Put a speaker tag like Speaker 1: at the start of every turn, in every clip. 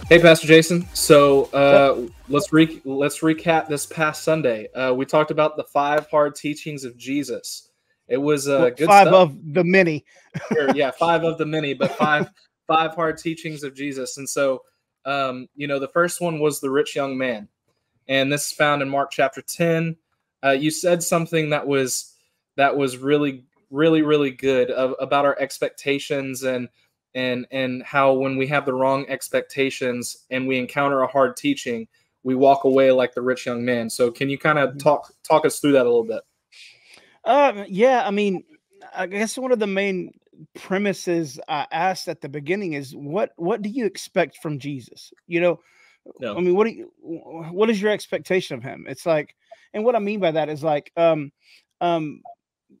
Speaker 1: Hey, Pastor Jason. So
Speaker 2: Yep.
Speaker 1: let's recap this past Sunday. We talked about the 5 hard teachings of Jesus. It was
Speaker 2: Well,
Speaker 1: good
Speaker 2: five
Speaker 1: stuff.
Speaker 2: of the many.
Speaker 1: Yeah, 5 of the many, but five hard teachings of Jesus. And so, the first one was the rich young man, and this is found in Mark chapter 10. You said something that was really, really, really good about our expectations and how when we have the wrong expectations and we encounter a hard teaching, we walk away like the rich young man. So can you kind of talk us through that a little bit?
Speaker 2: Yeah, I mean, I guess one of the main premises I asked at the beginning is what do you expect from Jesus?
Speaker 1: No.
Speaker 2: I mean, what is your expectation of him? It's like, and what I mean by that is um,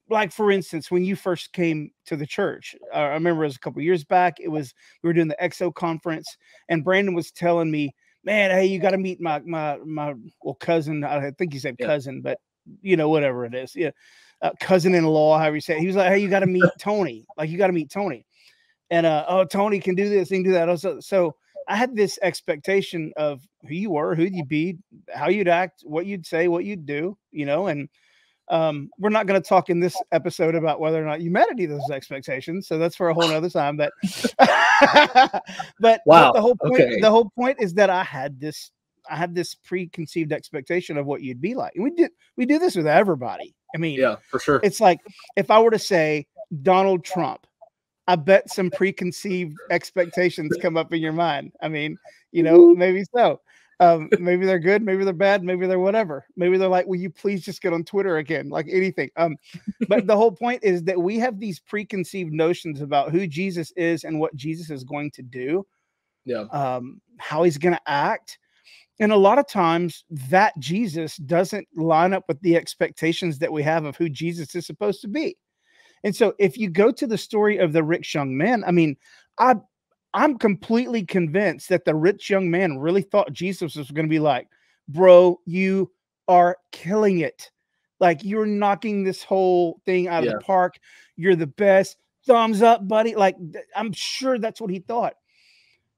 Speaker 2: like for instance, when you first came to the church, I remember it was a couple years back. We were doing the EXO conference, and Brandon was telling me, "Man, hey, you got to meet my cousin. I think he said
Speaker 1: Yeah.
Speaker 2: cousin, but whatever it is, yeah, cousin-in-law, however you say it. He was like, "Hey, you got to meet Tony. Like, you got to meet Tony." And oh, Tony can do this, he can do that. Also, so I had this expectation of who you were, who'd you be, how you'd act, what you'd say, what you'd do, and we're not going to talk in this episode about whether or not you met any of those expectations. So that's for a whole nother time. But but
Speaker 1: Wow. Okay.
Speaker 2: the whole point is that I had this preconceived expectation of what you'd be like. And we do this with everybody. I mean,
Speaker 1: Yeah, for sure.
Speaker 2: it's like if I were to say Donald Trump, I bet some preconceived expectations come up in your mind. I mean, maybe so. Maybe they're good, maybe they're bad, maybe they're whatever. Maybe they're like, will you please just get on Twitter again? Like anything. But the whole point is that we have these preconceived notions about who Jesus is and what Jesus is going to do,
Speaker 1: Yeah.
Speaker 2: how he's going to act. And a lot of times that Jesus doesn't line up with the expectations that we have of who Jesus is supposed to be. And so if you go to the story of the rich young man, I mean, I'm completely convinced that the rich young man really thought Jesus was going to be like, bro, you are killing it. Like, you're knocking this whole thing out of the park. You're the best. Thumbs up, buddy. Like, I'm sure that's what he thought.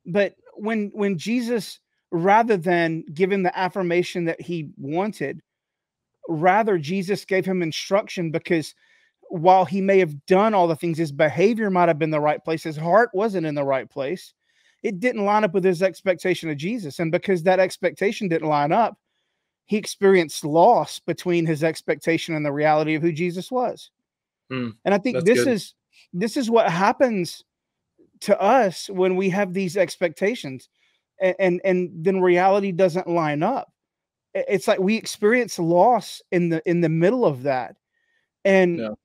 Speaker 2: But when Jesus, rather than give him the affirmation that he wanted, rather Jesus gave him instruction, because while he may have done all the things, his behavior might have been the right place, his heart wasn't in the right place. It didn't line up with his expectation of Jesus. And because that expectation didn't line up, he experienced loss between his expectation and the reality of who Jesus was. And I think this is what happens to us when we have these expectations and then reality doesn't line up. It's like we experience loss in the middle of that. And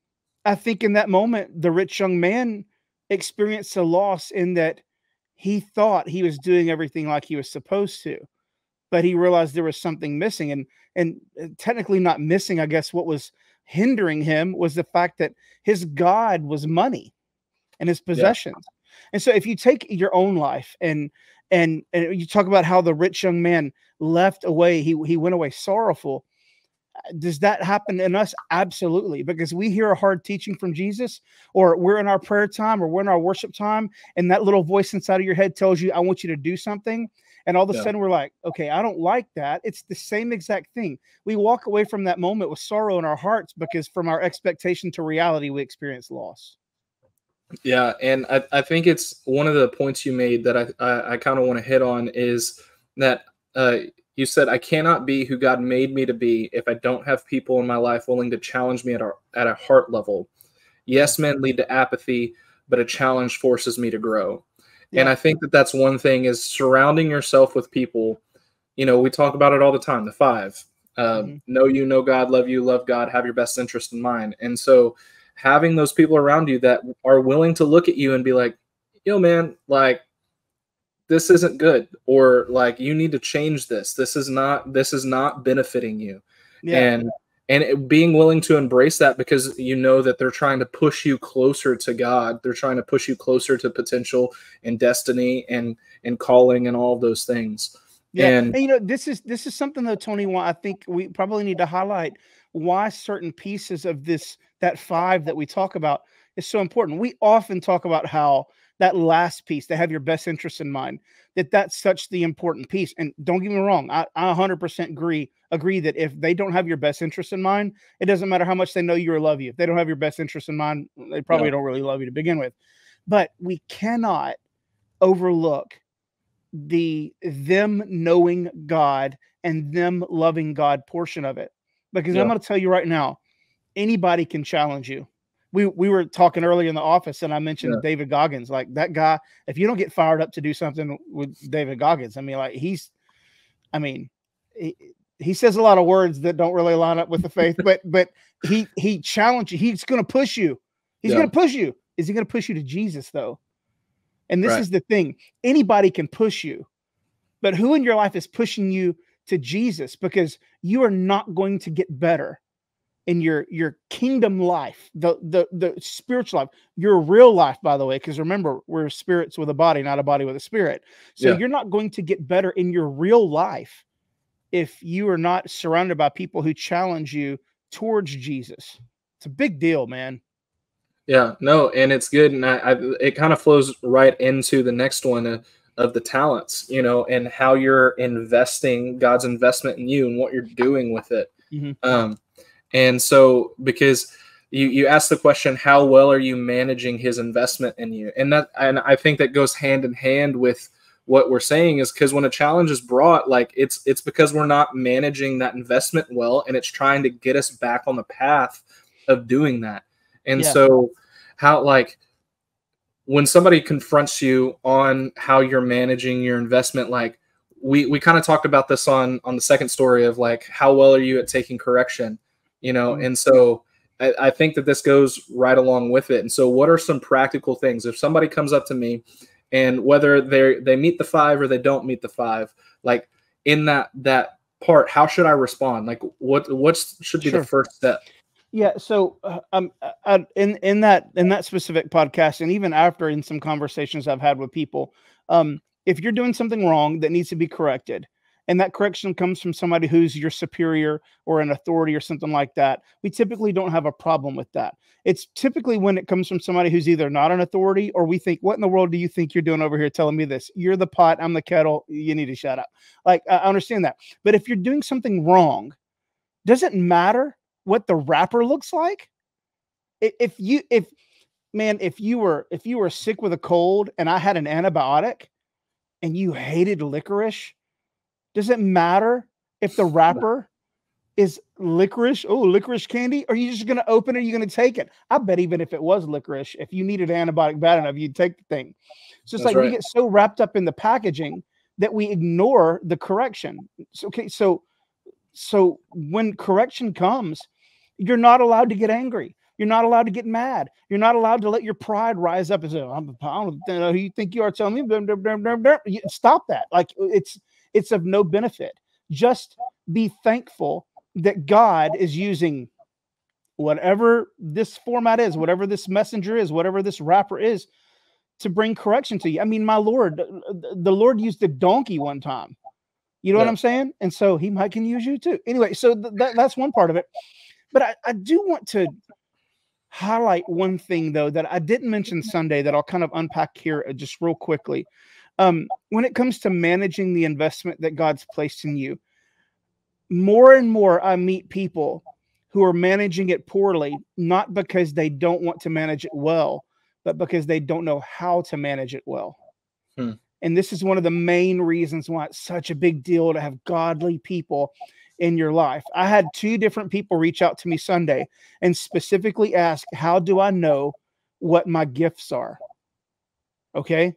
Speaker 2: I think in that moment, the rich young man experienced a loss in that he thought he was doing everything like he was supposed to, but he realized there was something missing. And technically not missing, I guess what was hindering him was the fact that his God was money and his possessions. And so if you take your own life and you talk about how the rich young man left away, he went away sorrowful. Does that happen in us? Absolutely. Because we hear a hard teaching from Jesus, or we're in our prayer time, or we're in our worship time, and that little voice inside of your head tells you, I want you to do something. And all of a sudden we're like, okay, I don't like that. It's the same exact thing. We walk away from that moment with sorrow in our hearts, because from our expectation to reality, we experience loss.
Speaker 1: Yeah. And I think it's one of the points you made that I kind of want to hit on is that, you said, I cannot be who God made me to be if I don't have people in my life willing to challenge me at a heart level. Yes, men lead to apathy, but a challenge forces me to grow. Yeah. And I think that's one thing, is surrounding yourself with people. We talk about it all the time, the 5. Know you, know God, love you, love God, have your best interest in mind. And so having those people around you that are willing to look at you and be like, yo, man, like, this isn't good, or like, you need to change this. This is not benefiting you. Yeah. And being willing to embrace that, because that they're trying to push you closer to God. They're trying to push you closer to potential and destiny and calling and all of those things.
Speaker 2: Yeah. And this is something though, Tony, I think we probably need to highlight why certain pieces of that 5 that we talk about is so important. We often talk about how that last piece, they have your best interests in mind, that's such the important piece. And don't get me wrong, I 100% agree that if they don't have your best interests in mind, it doesn't matter how much they know you or love you. If they don't have your best interests in mind, they probably don't really love you to begin with. But we cannot overlook them knowing God and them loving God portion of it. Because I'm going to tell you right now, anybody can challenge you. We were talking earlier in the office, and I mentioned David Goggins. Like, that guy, if you don't get fired up to do something with David Goggins, I mean, like, he says a lot of words that don't really line up with the faith, but he challenged you. He's going to push you. He's going to push you. Is he going to push you to Jesus, though? And this is the thing. Anybody can push you, but who in your life is pushing you to Jesus? Because you are not going to get better in your kingdom life, the spiritual life, your real life, by the way, because remember, we're spirits with a body, not a body with a spirit. So you're not going to get better in your real life if you are not surrounded by people who challenge you towards Jesus. It's a big deal, man.
Speaker 1: Yeah, no, and it's good. And it kind of flows right into the next one of the talents, you know, and how you're investing God's investment in you and what you're doing with it. And so, because you asked the question, how well are you managing his investment in you? And I think that goes hand in hand with what we're saying, is because when a challenge is brought, like, it's because we're not managing that investment well, and it's trying to get us back on the path of doing that. And so how, like, when somebody confronts you on how you're managing your investment, like we kind of talked about this on the second story of, like, how well are you at taking correction, you know? And so I think that this goes right along with it. And so what are some practical things? If somebody comes up to me, and whether they meet the 5 or they don't meet the 5, like, in that part, how should I respond? Like, what should be the first step?
Speaker 2: Yeah. So in that specific podcast, and even after, in some conversations I've had with people, if you're doing something wrong that needs to be corrected, and that correction comes from somebody who's your superior or an authority or something like that, we typically don't have a problem with that. It's typically when it comes from somebody who's either not an authority, or we think, what in the world do you think you're doing over here telling me this? You're the pot, I'm the kettle, you need to shut up. Like, I understand that. But if you're doing something wrong, doesn't matter what the wrapper looks like. If you were sick with a cold and I had an antibiotic and you hated licorice, does it matter if the wrapper is licorice? Oh, licorice candy? Or are you just going to open it? You're going to take it? I bet even if it was licorice, if you needed an antibiotic bad enough, you'd take the thing. So it's like we get so wrapped up in the packaging that we ignore the correction. So when correction comes, you're not allowed to get angry. You're not allowed to get mad. You're not allowed to let your pride rise up and say, I don't know who you think you are telling me. Stop that. Like, it's of no benefit. Just be thankful that God is using whatever this format is, whatever this messenger is, whatever this wrapper is, to bring correction to you. I mean, my Lord, the Lord used a donkey one time. You know what I'm saying? And so he can use you too. Anyway, so that's one part of it. But I do want to highlight one thing, though, that I didn't mention Sunday that I'll kind of unpack here just real quickly. When it comes to managing the investment that God's placed in you, more and more I meet people who are managing it poorly, not because they don't want to manage it well, but because they don't know how to manage it well. And this is one of the main reasons why it's such a big deal to have godly people in your life. I had 2 different people reach out to me Sunday and specifically ask, how do I know what my gifts are? Okay.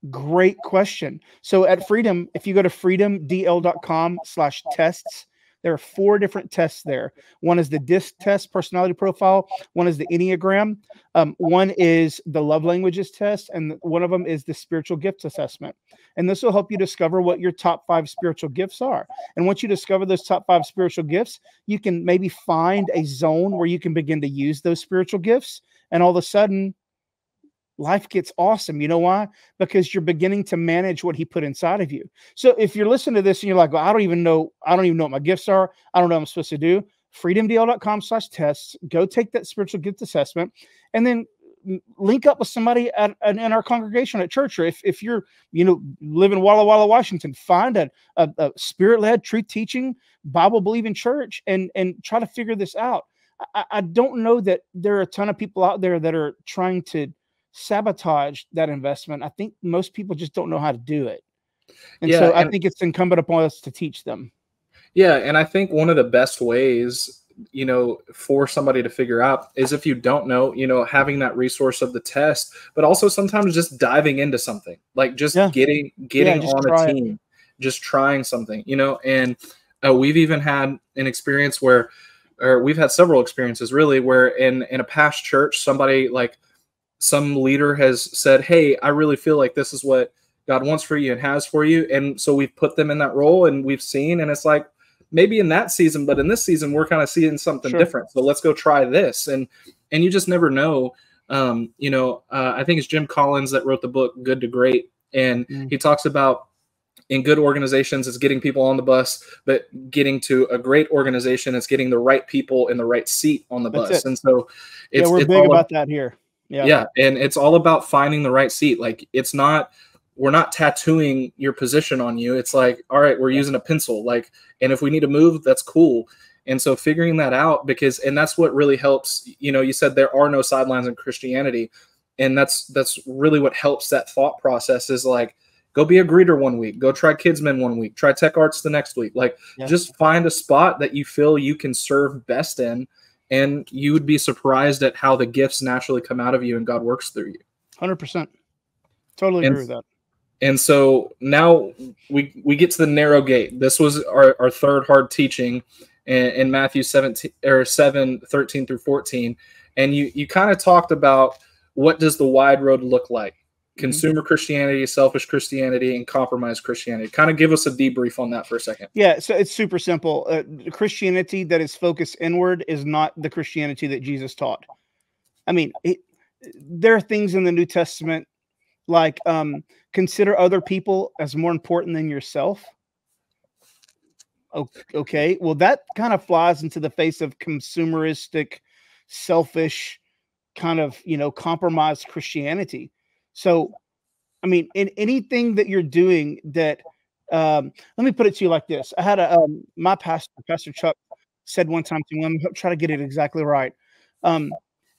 Speaker 2: Great question. So at Freedom, if you go to freedomdl.com/tests, there are 4 different tests there. One is the DISC test, personality profile. One is the Enneagram. One is the love languages test. And one of them is the spiritual gifts assessment. And this will help you discover what your top 5 spiritual gifts are. And once you discover those top 5 spiritual gifts, you can maybe find a zone where you can begin to use those spiritual gifts. And all of a sudden, life gets awesome. You know why? Because you're beginning to manage what he put inside of you. So if you're listening to this and you're like, well, I don't even know what my gifts are. I don't know what I'm supposed to do. freedomdl.com/tests. Go take that spiritual gift assessment. And then link up with somebody in our congregation at church, or if you're, live in Walla Walla, Washington, find a spirit-led, truth-teaching, Bible-believing church and try to figure this out. I don't know that there are a ton of people out there that are trying to sabotage that investment. I think most people just don't know how to do it. And so I think it's incumbent upon us to teach them.
Speaker 1: Yeah. And I think one of the best ways, for somebody to figure out is if you don't know, having that resource of the test, but also sometimes just diving into something, like just getting on a team, just trying something, and we've even had an experience or we've had several experiences really where in a past church, somebody, like some leader has said, hey, I really feel like this is what God wants for you and has for you. And so we've put them in that role and we've seen, and it's like, maybe in that season, but in this season, we're kind of seeing something different. So let's go try this. And you just never know. I think it's Jim Collins that wrote the book, Good to Great. And he talks about in good organizations, it's getting people on the bus, but getting to a great organization, it's getting the right people in the right seat on the bus. And so
Speaker 2: we're big about that here.
Speaker 1: Yeah. And it's all about finding the right seat. Like we're not tattooing your position on you. It's like, all right, we're using a pencil, and if we need to move, that's cool. And so figuring that out, and that's what really helps, you said there are no sidelines in Christianity. And that's really what helps that thought process is like, go be a greeter one week, go try Kidsmen one week, try Tech Arts the next week. Just find a spot that you feel you can serve best in. And you would be surprised at how the gifts naturally come out of you and God works through you.
Speaker 2: 100%. Totally agree with that.
Speaker 1: And so now we get to the narrow gate. This was our third hard teaching in Matthew 7:13 through 14. And you kind of talked about what does the wide road look like? Consumer Christianity, selfish Christianity, and compromised Christianity. Kind of give us a debrief on that for a second.
Speaker 2: Yeah, so it's super simple. Christianity that is focused inward is not the Christianity that Jesus taught. I mean, there are things in the New Testament like consider other people as more important than yourself. Okay, well, that kind of flies into the face of consumeristic, selfish, kind of, compromised Christianity. So, I mean, in anything that you're doing that, let me put it to you like this. I had my pastor, Pastor Chuck, said one time to me, I'm going to try to get it exactly right.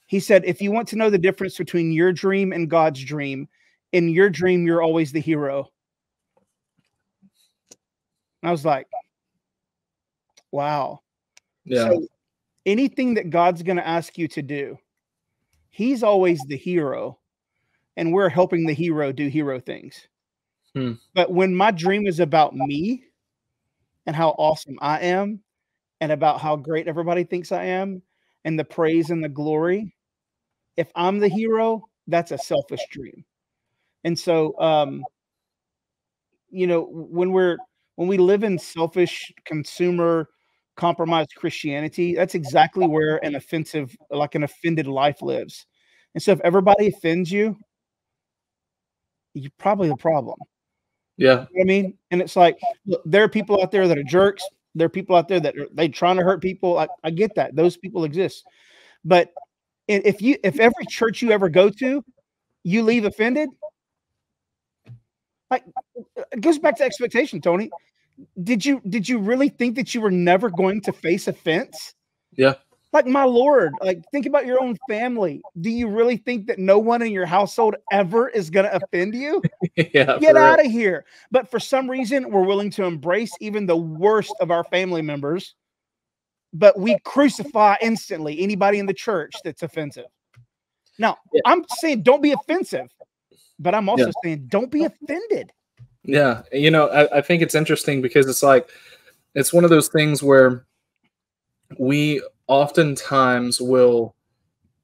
Speaker 2: He said, if you want to know the difference between your dream and God's dream, in your dream, you're always the hero. I was like, wow.
Speaker 1: Yeah.
Speaker 2: So anything that God's going to ask you to do, he's always the hero. And we're helping the hero do hero things. But when my dream is about me and how awesome I am and about how great everybody thinks I am and the praise and the glory, if I'm the hero, that's a selfish dream. And so, when we live in selfish, consumer, compromised Christianity, that's exactly where an offended life lives. And so if everybody offends you, you're probably the problem.
Speaker 1: Yeah.
Speaker 2: You know what I mean? And it's like, look, there are people out there that are jerks. There are people out there that they trying to hurt people. I get that. Those people exist. But if every church you ever go to, you leave offended, like, it goes back to expectation, Tony. Did you really think that you were never going to face offense?
Speaker 1: Yeah.
Speaker 2: Like, my Lord, like, think about your own family. Do you really think that no one in your household ever is going to offend you?
Speaker 1: Yeah,
Speaker 2: get out of here. But for some reason, we're willing to embrace even the worst of our family members, but we crucify instantly anybody in the church that's offensive. Now, I'm saying don't be offensive, but I'm also saying don't be offended.
Speaker 1: Yeah. I think it's interesting because it's one of those things where we oftentimes will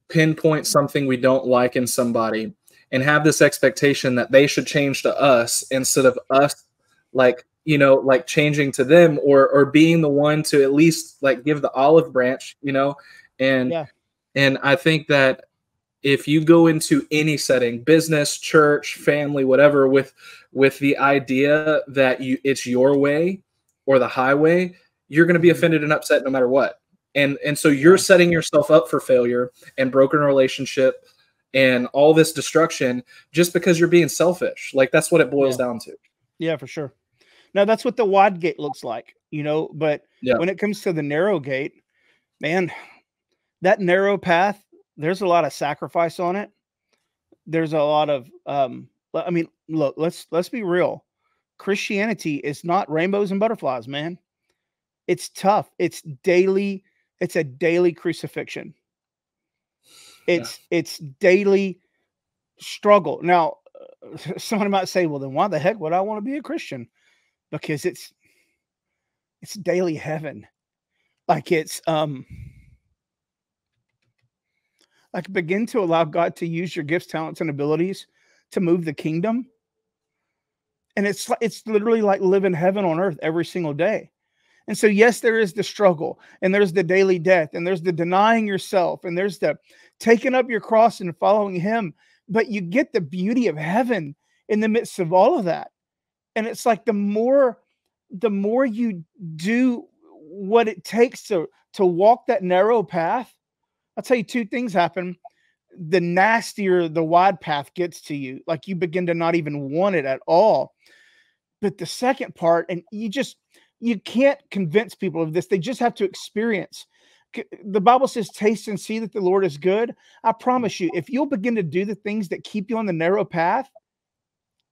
Speaker 1: pinpoint something we don't like in somebody and have this expectation that they should change to us instead of us, like changing to them or being the one to at least give the olive branch, and I think that if you go into any setting, business, church, family, whatever, with the idea that it's your way or the highway, you're going to be offended and upset no matter what. And so you're setting yourself up for failure and broken relationship and all this destruction just because you're being selfish. Like, that's what it boils
Speaker 2: Yeah.
Speaker 1: down to.
Speaker 2: Yeah, for sure. Now that's what the wide gate looks like, you know, but
Speaker 1: Yeah.
Speaker 2: when it comes to the narrow gate, man, that narrow path, there's a lot of sacrifice on it. There's a lot of I mean, look, let's be real. Christianity is not rainbows and butterflies, man. It's tough. It's a daily crucifixion. It's daily struggle. Now, someone might say, well, then why the heck would I want to be a Christian? Because it's daily heaven. Like like begin to allow God to use your gifts, talents, and abilities to move the kingdom. And it's literally like living heaven on earth every single day. And so, yes, there is the struggle, and there's the daily death, and there's the denying yourself, and there's the taking up your cross and following him. But you get the beauty of heaven in the midst of all of that. And it's like the more you do what it takes to walk that narrow path, I'll tell you two things happen. The nastier the wide path gets to you, like you begin to not even want it at all. But the second part, and you can't convince people of this. They just have to experience. The Bible says, taste and see that the Lord is good. I promise you, if you'll begin to do the things that keep you on the narrow path,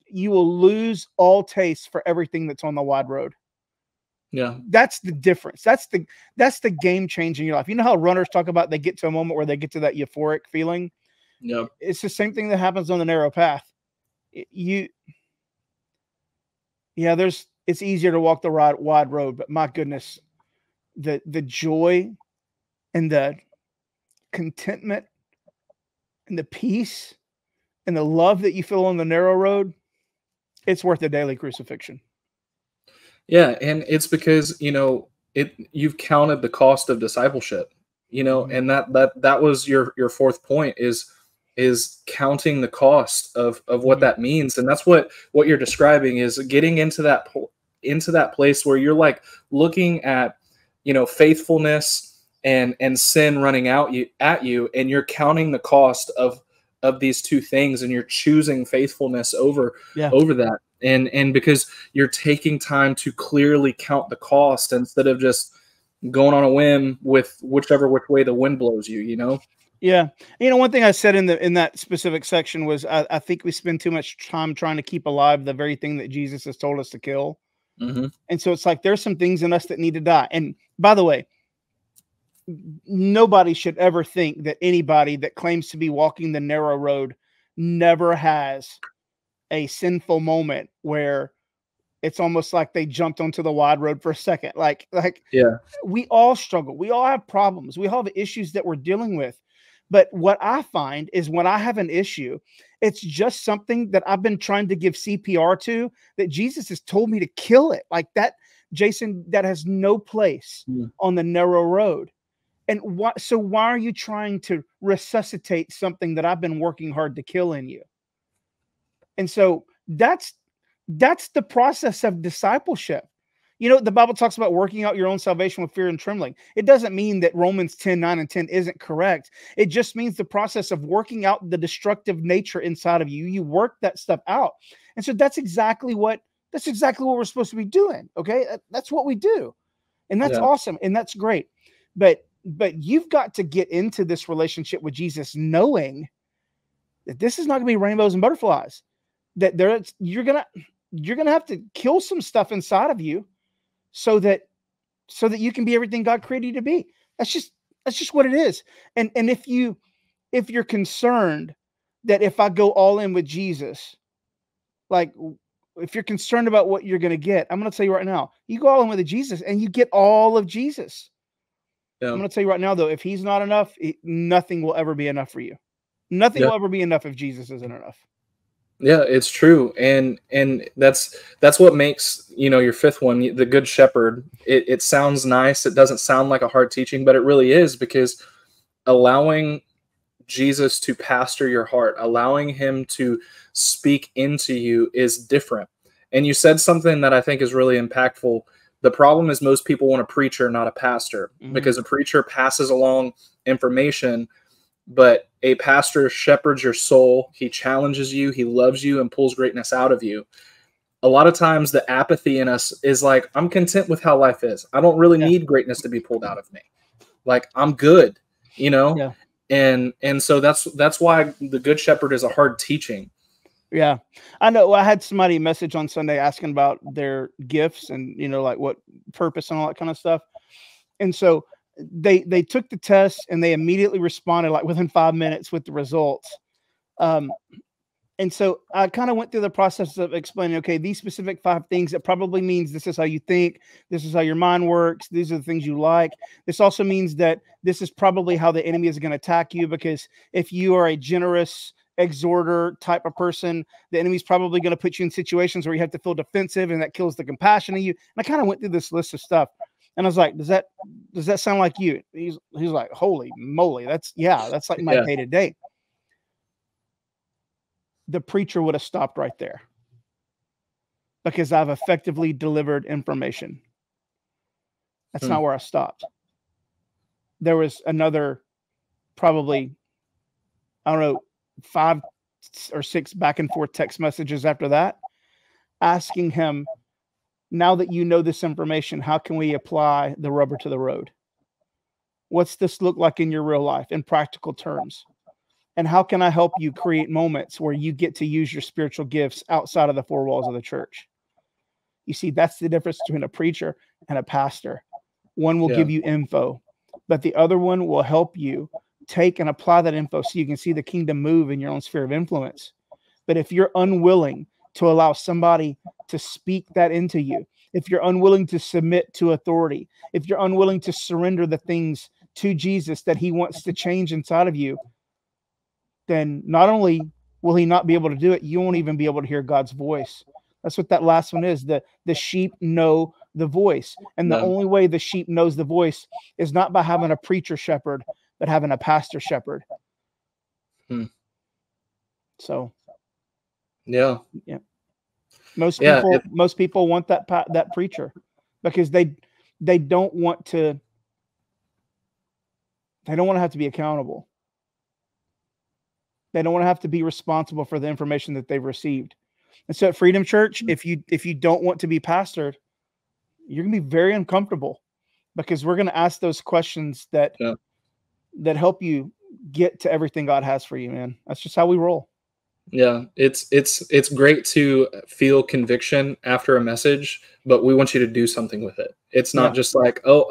Speaker 2: you will lose all taste for everything that's on the wide road.
Speaker 1: Yeah.
Speaker 2: That's the difference. That's the game change in your life. You know how runners talk about they get to a moment where they get to that euphoric feeling?
Speaker 1: Yeah.
Speaker 2: It's the same thing that happens on the narrow path. It's easier to walk the wide road, but my goodness, the joy and the contentment and the peace and the love that you feel on the narrow road, it's worth the daily crucifixion.
Speaker 1: Yeah, and it's because, you've counted the cost of discipleship, and that was your fourth point is counting the cost of what that means. And that's what you're describing, is getting into that place where you're like looking at, faithfulness and sin running at you, and you're counting the cost of these two things, and you're choosing faithfulness over that. And because you're taking time to clearly count the cost instead of just going on a whim with which way the wind blows you,
Speaker 2: Yeah. One thing I said in that specific section was I think we spend too much time trying to keep alive the very thing that Jesus has told us to kill.
Speaker 1: Mm-hmm.
Speaker 2: And so it's like there's some things in us that need to die. And by the way, nobody should ever think that anybody that claims to be walking the narrow road never has a sinful moment where it's almost like they jumped onto the wide road for a second. Like
Speaker 1: yeah,
Speaker 2: we all struggle. We all have problems. We all have issues that we're dealing with. But what I find is when I have an issue, it's just something that I've been trying to give CPR to, that Jesus has told me to kill it. Like that, Jason, that has no place on the narrow road. And why are you trying to resuscitate something that I've been working hard to kill in you? And so that's the process of discipleship. The Bible talks about working out your own salvation with fear and trembling. It doesn't mean that Romans 10:9 and 10 isn't correct. It just means the process of working out the destructive nature inside of you. You work that stuff out. And so that's exactly what we're supposed to be doing. Okay. That's what we do. And that's awesome. And that's great. But you've got to get into this relationship with Jesus knowing that this is not going to be rainbows and butterflies, that you're going to have to kill some stuff inside of you so that you can be everything God created you to be. That's just what it is. And if you're concerned that if I go all in with Jesus, like if you're concerned about what you're going to get, I'm going to tell you right now, you go all in with Jesus and you get all of Jesus. Yeah. I'm going to tell you right now, though, if he's not enough, nothing will ever be enough for you. Nothing will ever be enough if Jesus isn't enough.
Speaker 1: Yeah, it's true. And that's what makes, your fifth one, the Good Shepherd. It sounds nice. It doesn't sound like a hard teaching, but it really is, because allowing Jesus to pastor your heart, allowing him to speak into you is different. And you said something that I think is really impactful. The problem is most people want a preacher, not a pastor, because a preacher passes along information but a pastor shepherds your soul. He challenges you, he loves you, and pulls greatness out of you. A lot of times the apathy in us is like, I'm content with how life is. I don't really need greatness to be pulled out of me. Like, I'm good, you know?
Speaker 2: Yeah.
Speaker 1: And so that's why the Good Shepherd is a hard teaching.
Speaker 2: Yeah. I know. I had somebody message on Sunday asking about their gifts and, you know, like what purpose and all that kind of stuff. And so they took the test and they immediately responded like within 5 minutes with the results. And so I kind of went through the process of explaining, okay, these specific 5 things, that probably means this is how you think. This is how your mind works. These are the things you like. This also means that this is probably how the enemy is going to attack you, because if you are a generous exhorter type of person, the enemy's probably going to put you in situations where you have to feel defensive, and that kills the compassion in you. And I kind of went through this list of stuff, and I was like, does that sound like you? He's like, holy moly, that's like my day to day. The preacher would have stopped right there, because I've effectively delivered information. That's not where I stopped. There was another probably, I don't know, 5 or 6 back and forth text messages after that, asking him, now that you know this information, how can we apply the rubber to the road? What's this look like in your real life in practical terms? And how can I help you create moments where you get to use your spiritual gifts outside of the 4 walls of the church? You see, that's the difference between a preacher and a pastor. One will give you info, but the other one will help you take and apply that info so you can see the kingdom move in your own sphere of influence. But if you're unwilling to allow somebody to speak that into you, if you're unwilling to submit to authority, if you're unwilling to surrender the things to Jesus that he wants to change inside of you, then not only will he not be able to do it, you won't even be able to hear God's voice. That's what that last one is. The sheep know the voice. And the only way the sheep knows the voice is not by having a preacher shepherd, but having a pastor shepherd. So, yeah. Most people want that preacher, because they don't want to have to be accountable. They don't want to have to be responsible for the information that they've received. And so at Freedom Church, if you don't want to be pastored, you're going to be very uncomfortable, because we're going to ask those questions that help you get to everything God has for you, man. That's just how we roll.
Speaker 1: Yeah, it's great to feel conviction after a message, but we want you to do something with it. It's not just like, oh,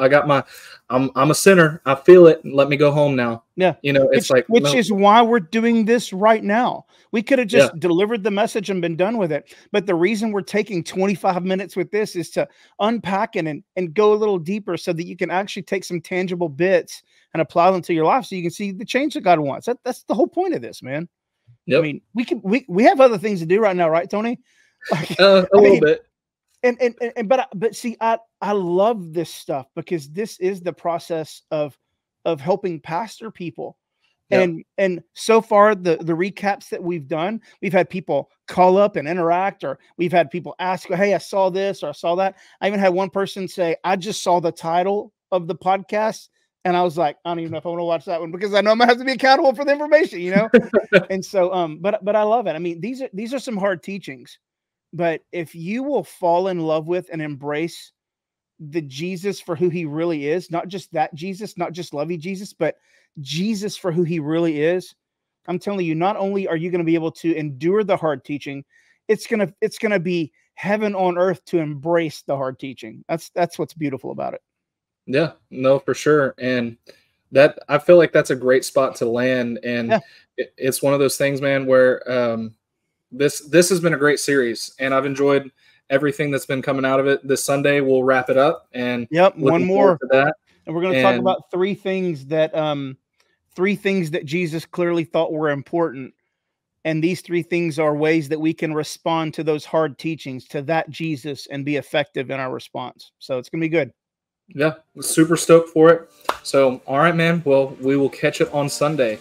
Speaker 1: I'm a sinner, I feel it, let me go home now.
Speaker 2: Yeah,
Speaker 1: you know, it's
Speaker 2: which is why we're doing this right now. We could have just delivered the message and been done with it, but the reason we're taking 25 minutes with this is to unpack it and go a little deeper, so that you can actually take some tangible bits and apply them to your life, so you can see the change that God wants. That's the whole point of this, man. Yep. I mean, we have other things to do right now, right, Tony? Like,
Speaker 1: a little bit.
Speaker 2: But see, I love this stuff, because this is the process of helping pastor people. Yep. And so far, the recaps that we've done, we've had people call up and interact, or we've had people ask, hey, I saw this or I saw that. I even had one person say, I just saw the title of the podcast, and I was like, I don't even know if I want to watch that one, because I know I'm gonna have to be accountable for the information, you know? And so, but I love it. I mean, these are some hard teachings, but if you will fall in love with and embrace the Jesus for who he really is, not just that Jesus, not just lovey Jesus, but Jesus for who he really is, I'm telling you, not only are you going to be able to endure the hard teaching, it's going to be heaven on earth to embrace the hard teaching. That's what's beautiful about it.
Speaker 1: Yeah, no, for sure. And that, I feel like that's a great spot to land. And it's one of those things, man, where this has been a great series, and I've enjoyed everything that's been coming out of it. This Sunday we'll wrap it up, and
Speaker 2: one more
Speaker 1: to that.
Speaker 2: And we're going to talk about three things that Jesus clearly thought were important. And these 3 things are ways that we can respond to those hard teachings, to that Jesus, and be effective in our response. So it's going to be good.
Speaker 1: Yeah, super stoked for it. So, all right, man. Well, we will catch it on Sunday.